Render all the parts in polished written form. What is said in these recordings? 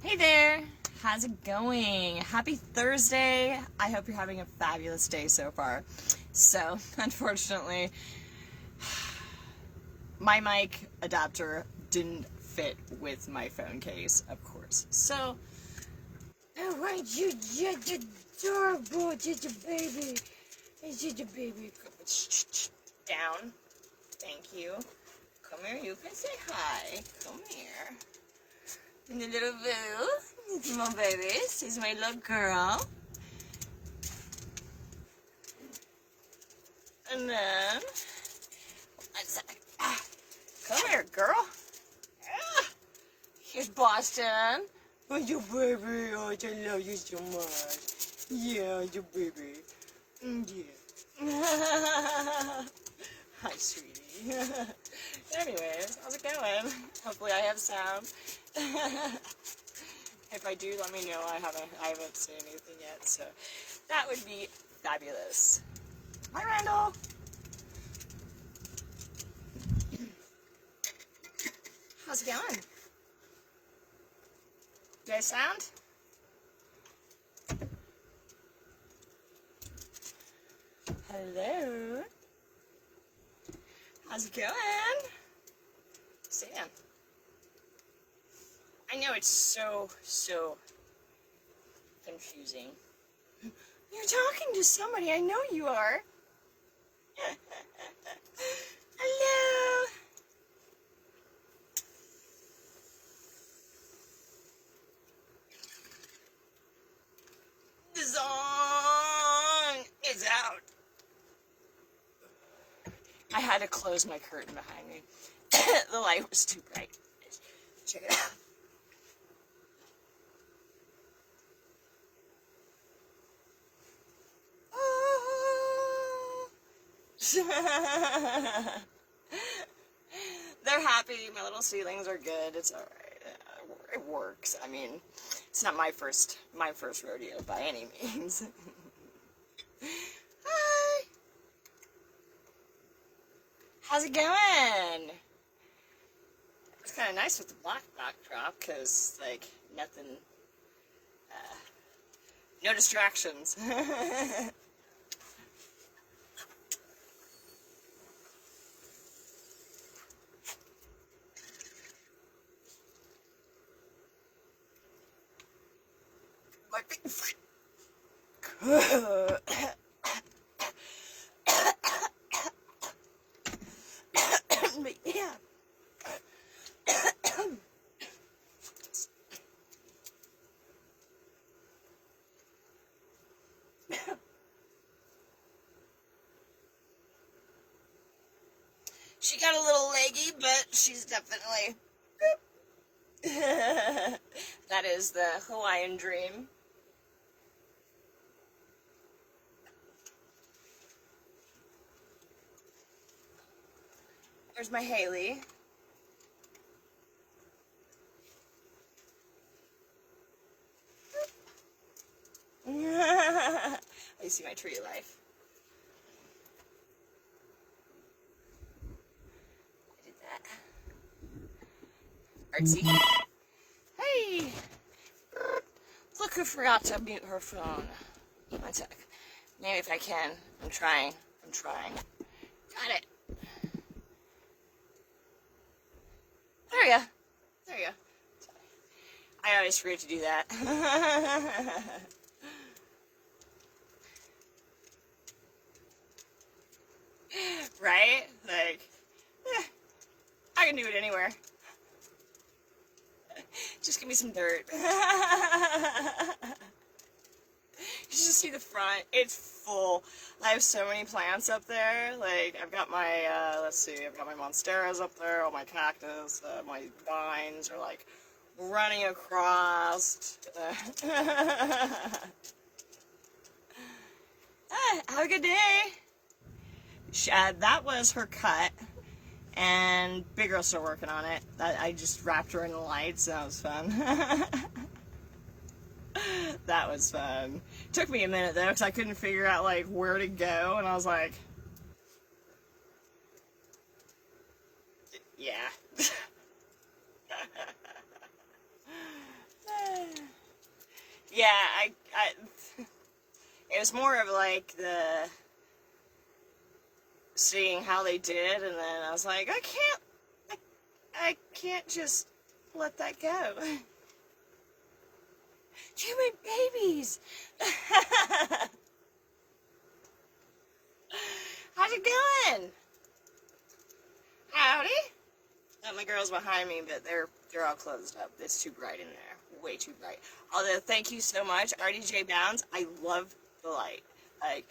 Hey there! How's it going? Happy Thursday! I hope you're having a fabulous day so far. So, unfortunately, my mic adapter didn't fit with my phone case, of course. So, Oh, aren't you just adorable, just a baby? It's just a baby. down. Thank you. Come here, you can say hi. Come here. And the little boo. Come on, baby. She's my little girl. And then, come here, girl. Here's Boston. Oh, you baby. Oh, I love you so much. Yeah, you baby. Yeah. Hi, sweetie. Anyways, how's it going? Hopefully I have sound. If I do, let me know. I haven't seen anything yet, so that would be fabulous. Hi, Randall. How's it going? Do I sound? Hello. How's it going? Sit down. I know it's so confusing. You're talking to somebody. I know you are. Hello. The song is out. I had to close my curtain behind me. The light was too bright. Check it out. They're happy. My little seedlings are good. It's all right. It works. I mean, it's not my first rodeo by any means. Hi. How's it going? It's kind of nice with the black backdrop because, like, nothing, no distractions. My feet. Yeah. She got a little leggy, but she's definitely... That is the Hawaiian dream. There's my Haley. You see my tree life. I did that. Artsy. Hey! Look who forgot to mute her phone. One sec. Maybe if I can. I'm trying. Got it. There you go. There you go. I always forget to do that. Right? Like, I can do it anywhere. Just give me some dirt. You should see the front. It's full. I have so many plants up there. Like, I've got my, I've got my monsteras up there, all my cactus, my vines are, like, running across. Have a good day. That was her cut. And Big Girl's still working on it. I just wrapped her in the lights. That was fun. That was fun. Took me a minute though, because I couldn't figure out like where to go, and I was like, yeah. Yeah, it was more of like the seeing how they did, and then I was like, I can't just let that go. Human babies. How's it going? Howdy. My girl's behind me, but they're all closed up. It's too bright in there. Way too bright. Although, thank you so much, RDJ Bounds. I love the light. Like,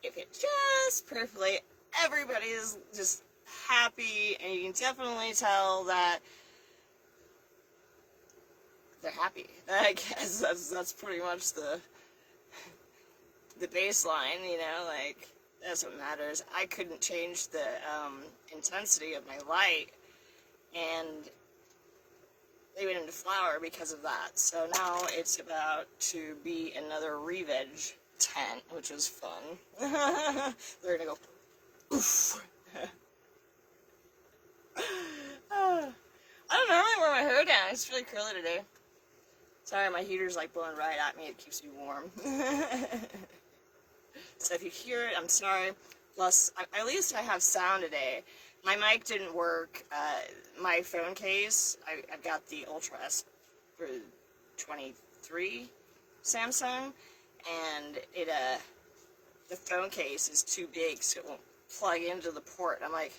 if it just perfectly, everybody is just happy, and you can definitely tell that they're happy. I guess that's pretty much the baseline, you know, like, that's what matters. I couldn't change the intensity of my light, and they went into flower because of that. So now it's about to be another re-veg tent, which is fun. They're gonna go oof. I don't normally wear my hair down. It's really curly today. Sorry, my heater's like blowing right at me. It keeps me warm. So if you hear it, I'm sorry. Plus, at least I have sound today. My mic didn't work. My phone case, I've got the Ultra S for 23 Samsung, and it the phone case is too big, so it won't plug into the port. I'm like,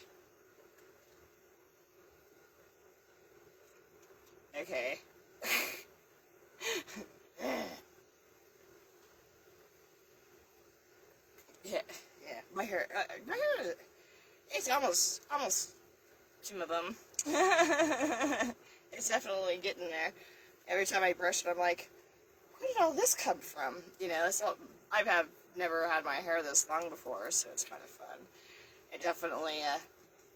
okay. Yeah, my hair, it's almost some of them. It's definitely getting there. Every time I brush it, I'm like, where did all this come from? You know, I've never had my hair this long before, so it's kind of fun. It definitely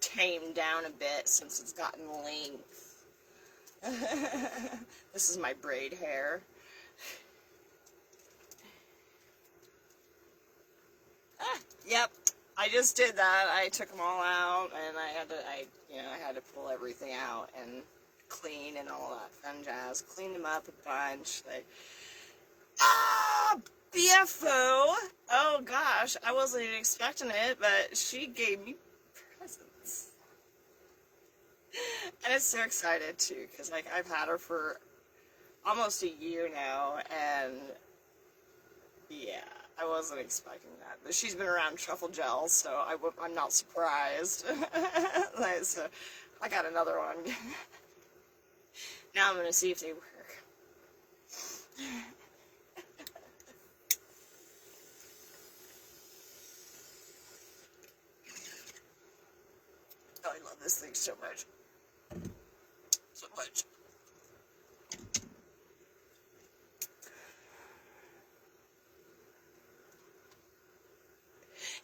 tamed down a bit since it's gotten length. This is my braid hair. Yep, I just did that. I took them all out, and I had to pull everything out and clean and all that fun jazz. Cleaned them up a bunch. Like, BFO. Oh gosh, I wasn't even expecting it, but she gave me presents, and it's so excited too, because like I've had her for almost a year now, and yeah. I wasn't expecting that, but she's been around truffle gel, so I'm not surprised. Like, so I got another one. Now I'm gonna see if they work. Oh, I love this thing so much. So much.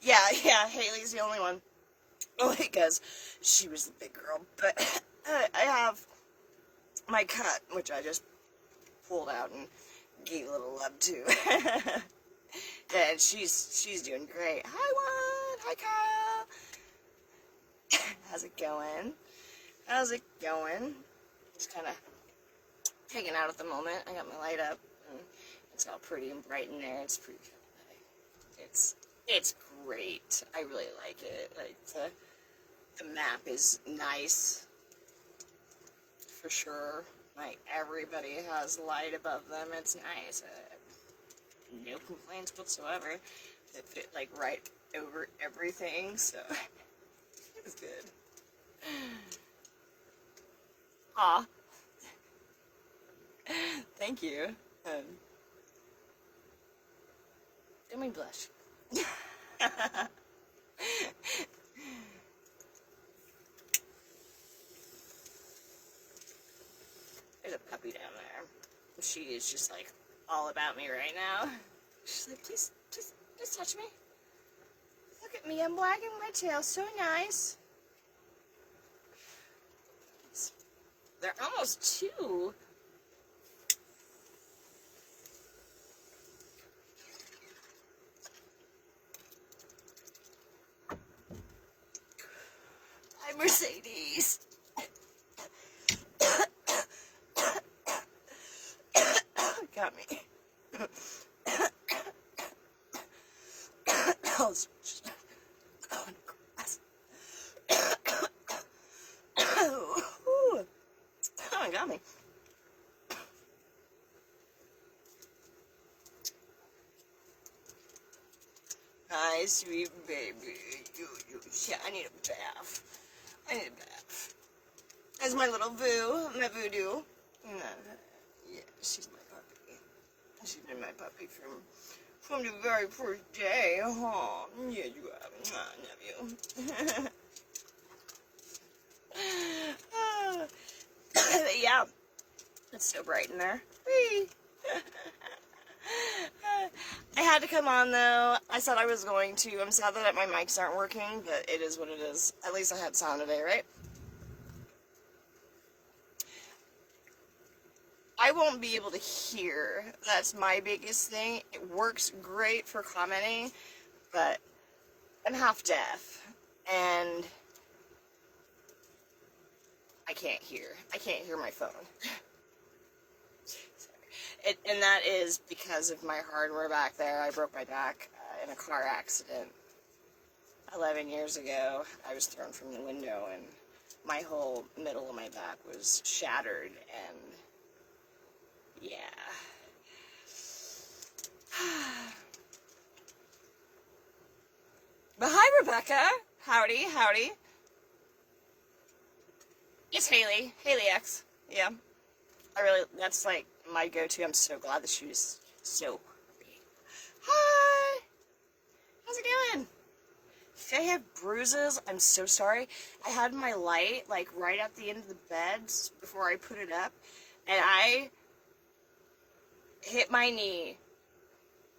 Yeah, Haley's the only one. Well, because she was the big girl. But I have my cut, which I just pulled out and gave a little love to. And she's doing great. Hi, Juan. Hi, Kyle. How's it going? How's it going? Just kind of hanging out at the moment. I got my light up, and it's all pretty and bright in there. It's pretty cool. It's great. I really like it. Like the map is nice for sure. Like everybody has light above them. It's nice. No complaints whatsoever. It fit like right over everything, so it was good. Aw. Thank you. Let me blush. There's a puppy down there. She is just like all about me right now. She's like, please, just touch me. Look at me, I'm wagging my tail, so nice. They're almost 2. Hi, Mercedes. Got me. Oh, it's just going grass. Oh, it got me. Hi, sweet baby. Yeah, I need a bath. I need a bath. That's my little my voodoo. Yeah, she's my puppy. She's been my puppy from the very first day. Oh, yeah, you have. I love you. Yeah, it's so bright in there. Whee! I had to come on though. I said I was going to. I'm sad that my mics aren't working, but it is what it is. At least I had sound today, right? I won't be able to hear. That's my biggest thing. It works great for commenting, but I'm half deaf, and I can't hear. I can't hear my phone. And that is because of my hardware back there. I broke my back in a car accident 11 years ago. I was thrown from the window, and my whole middle of my back was shattered, and yeah. But hi, Rebecca. Howdy, howdy. It's Haley. Haley X. Yeah. That's like my go-to. I'm so glad that she was so pretty. Hi! How's it going? If I have bruises, I'm so sorry. I had my light, like, right at the end of the bed before I put it up, and I hit my knee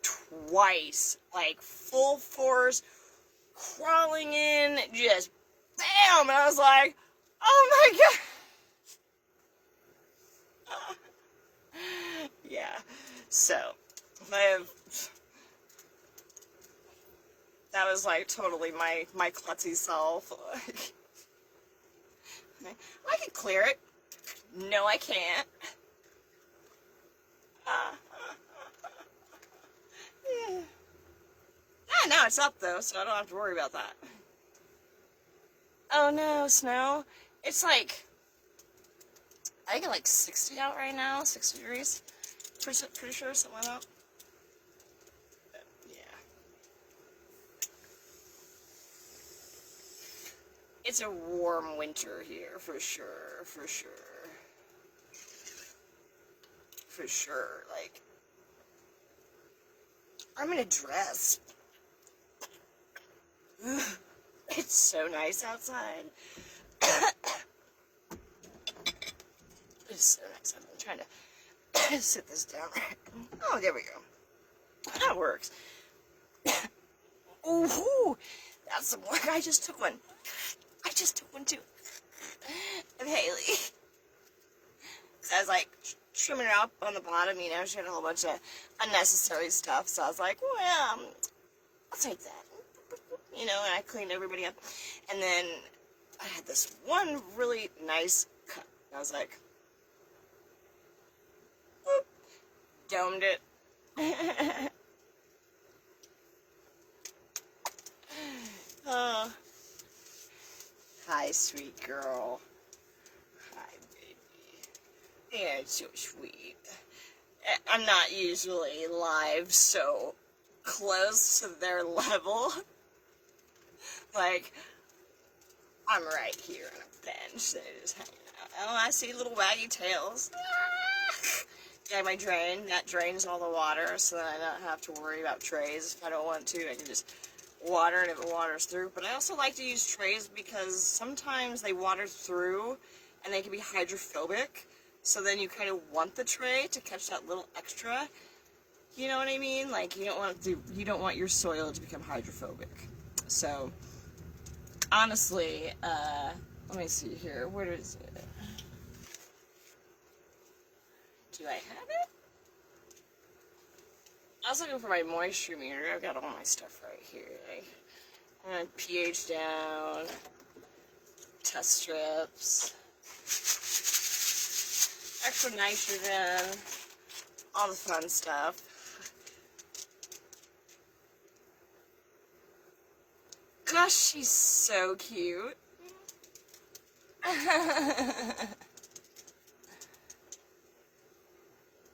twice, like, full force, crawling in, just bam! And I was like, oh my god! Yeah, so that was like totally my klutzy self. I can clear it. No, I can't. Yeah. Ah, now it's up though, so I don't have to worry about that. Oh no, snow. It's like, I think like 60 out right now, 60 degrees. Pretty sure, something like that. But, yeah. It's a warm winter here, for sure, for sure. For sure, like, I'm in a dress. It's so nice outside. It's so nice. I'm trying to sit this down. Oh, there we go. That works. Ooh, that's some work. I just took one. I just took one too. Of Haley. So I was like trimming her up on the bottom, you know, she had a whole bunch of unnecessary stuff. So I was like, well, I'll take that. You know, and I cleaned everybody up. And then I had this one really nice cut. I was like, whoop, domed it. Oh. Hi, sweet girl. Hi, baby. Yeah, it's so sweet. I'm not usually live so close to their level. Like, I'm right here on a bench. They're just hanging out. Oh, I see little waggy tails. Yeah, my drain. That drains all the water, so that I don't have to worry about trays. If I don't want to, I can just water it if it waters through. But I also like to use trays because sometimes they water through and they can be hydrophobic. So then you kind of want the tray to catch that little extra. You know what I mean? Like, you don't want your soil to become hydrophobic. So honestly, let me see here. Where is it? Do I have it? I was looking for my moisture meter. I've got all my stuff right here. And pH down, test strips, extra nitrogen, all the fun stuff. Gosh, she's so cute.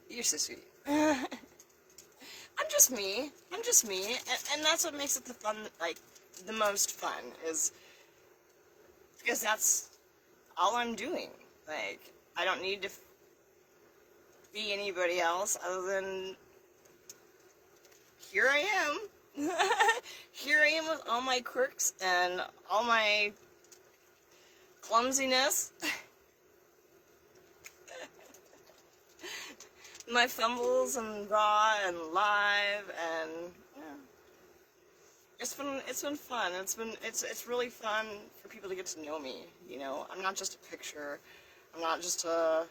You're so sweet. I'm just me. I'm just me. And that's what makes it the fun, like, the most fun, is because that's all I'm doing. Like, I don't need to be anybody else other than here I am. Here I am with all my quirks and all my clumsiness. My fumbles and raw and live, and yeah. It's been fun. It's really fun for people to get to know me, you know. I'm not just a picture. I'm not just a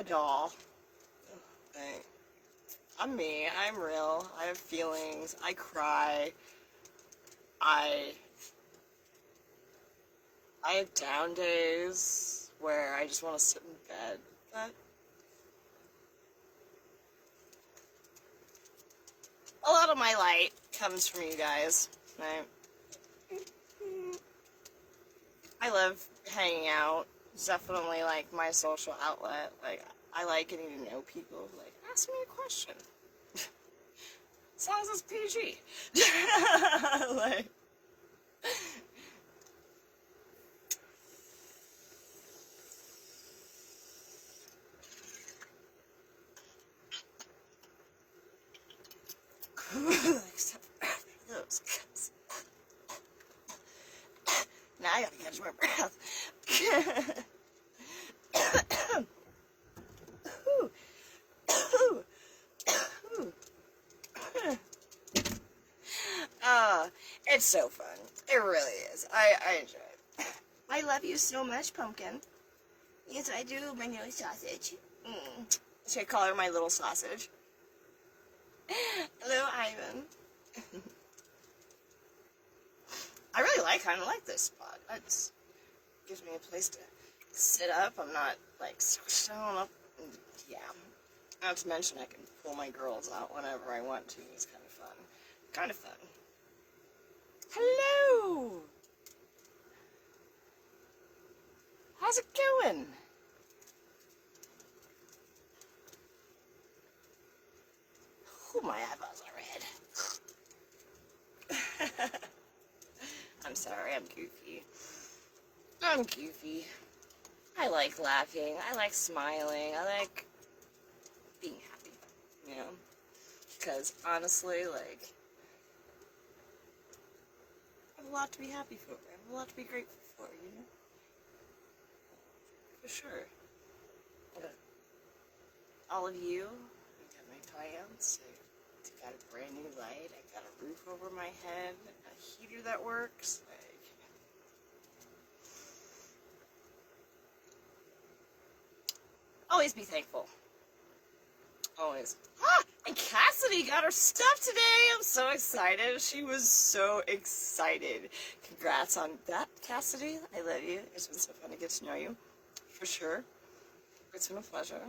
doll. Like, I'm me. I'm real. I have feelings. I cry. I have down days where I just want to sit in bed. But a lot of my light comes from you guys. Right? I love hanging out. It's definitely like my social outlet. Like, I like getting to know people. Like, ask me a question. As long as it's PG. Like, except for those cups. Now I gotta catch my breath. It's so fun. It really is. I enjoy it. I love you so much, Pumpkin. Yes, I do, my little sausage. Should I call her my little sausage? Hello, Ivan. I really kind of like this spot. It gives me a place to sit up. I'm not, like, squished down up. Yeah. Not to mention I can pull my girls out whenever I want to. It's kind of fun. Kind of fun. Hello! How's it going? Oh, my eyeballs are red. I'm sorry, I'm goofy. I'm goofy. I like laughing. I like smiling. I like being happy, you know? Because, honestly, like, I have a lot to be happy for. I have a lot to be grateful for, you know? For sure. But all of you, I got my clients, I got a brand new light, I got a roof over my head, a heater that works, like, always be thankful. Always. And Cassidy got her stuff today. I'm so excited. She was so excited. Congrats on that, Cassidy. I love you. It's been so fun to get to know you. For sure. It's been a pleasure.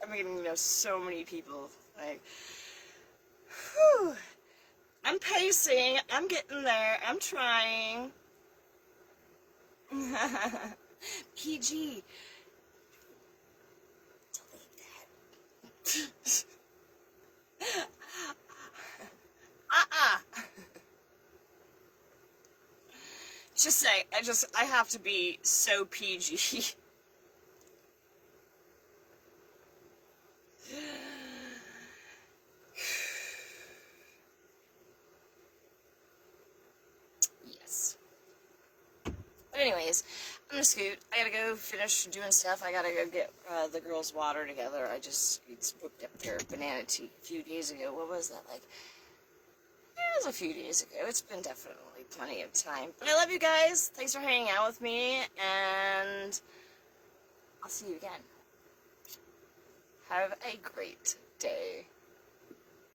I'm getting to know so many people. Like, whew. I'm pacing. I'm getting there. I'm trying. PG. Just say, I have to be so PG. Yes. But anyways, I'm gonna scoot. I gotta go finish doing stuff. I gotta go get the girls' water together. It's booked up their banana tea a few days ago. What was that, like? It was a few days ago. It's been definitely plenty of time. But I love you guys. Thanks for hanging out with me, and I'll see you again. Have a great day.